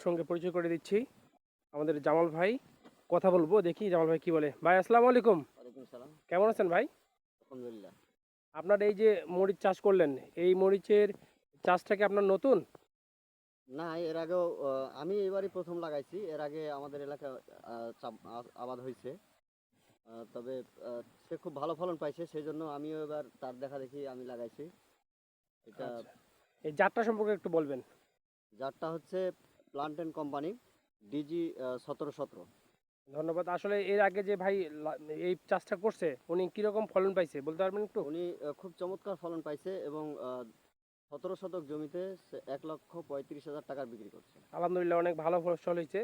সঙ্গে পরিচয় করে দিচ্ছি আমাদের জামাল ভাই। কথা বলবো, দেখি জামাল ভাই কি বলে। ভাই আসসালামু আলাইকুম। ওয়ালাইকুম সালাম। কেমন আছেন ভাই? আলহামদুলিল্লাহ। আপনার এই যে মরিচ চাষ করলেন, এই মরিচের চাষটা কি আপনার নতুন? না, এর আগেও আমি এবারই ১ম লাগাইছি। এর আগে আমাদের এলাকায় আবাদ হইছে। তবে সে খুব ভালো ফলন পাইছে। সেজন্য আমিও এবার তার দেখাদেখি আমি লাগাইছি। এটা আচ্ছা, এই জাতটা সম্পর্কে একটু বলবেন। জাতটা হচ্ছে প্লান্টেন কোম্পানি ডিজি ১৭১৭। ধন্যবাদ। আসলে এর আগে যে ভাই এই চাষটা করছে, উনি কিরকম ফলন পাইছে বলতে পারবেন একটু? উনি খুব চমৎকার ফলন পাইছে এবং ১৭ শতক জমিতে সে ১,৩৫,০০০ টাকার বিক্রি করছে। আলহামদুলিল্লাহ, অনেক ভালো ফসল হয়েছে।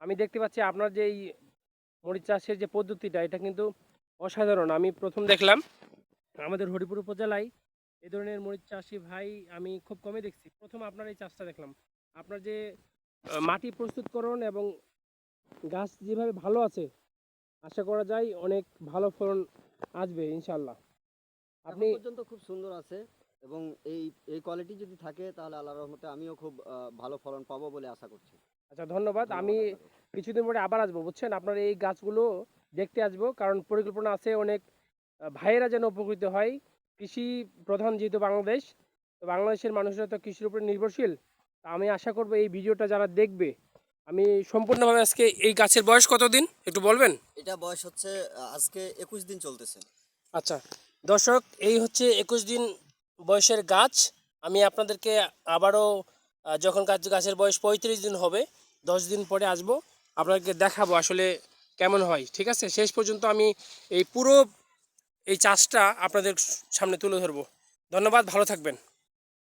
আমি দেখতে পাচ্ছি আপনার যে এই মরিচ চাষের যে পদ্ধতিটা, এটা কিন্তু অসাধারণ। আমি প্রথম দেখলাম আমাদের হরিপুর উপজেলায় এই ধরনের মরিচ চাষি ভাই আমি খুব কমই দেখছি। প্রথম আপনার এই চাষটা দেখলাম। আপনার যে মাটি প্রস্তুতকরণ এবং গাছ যেভাবে ভালো আছে, আশা করা যায় অনেক ভালো ফলন আসবে ইনশাল্লাহ। এখন আপনি পর্যন্ত খুব সুন্দর আছে এবং এই এই কোয়ালিটি যদি থাকে তাহলে আল্লাহর রহমতে আমিও খুব ভালো ফলন পাবো বলে আশা করছি। আচ্ছা, ধন্যবাদ। আমি ধন্যবাদ আপনাকে। কিছুদিন পরে আবার আসবো, বুঝছেন? আপনার এই গাছগুলো দেখতে আসবো, কারণ পরিকল্পনা আছে অনেক ভাইয়েরা যেন উপকৃত হয়। কৃষি প্রধান যেহেতু বাংলাদেশ, তো বাংলাদেশের মানুষরা তো কৃষির উপর নির্ভরশীল। তা আমি আশা করবো এই ভিডিওটা যারা দেখবে, আমি সম্পূর্ণভাবে আজকে এই গাছের বয়স কতদিন একটু বলবেন? এটা বয়স হচ্ছে আজকে ২১ দিন চলতেছে। আচ্ছা দর্শক, এই হচ্ছে 21 দিন বয়সের গাছ। আমি আপনাদেরকে আবারও যখন গাছের বয়স 35 দিন হবে, 10 দিন পরে আসবো, আপনাদেরকে দেখাবো আসলে কেমন হয়। ঠিক আছে, শেষ পর্যন্ত আমি এই পুরো এই চাষটা আপনাদের সামনে তুলে ধরবো। ধন্যবাদ, ভালো থাকবেন।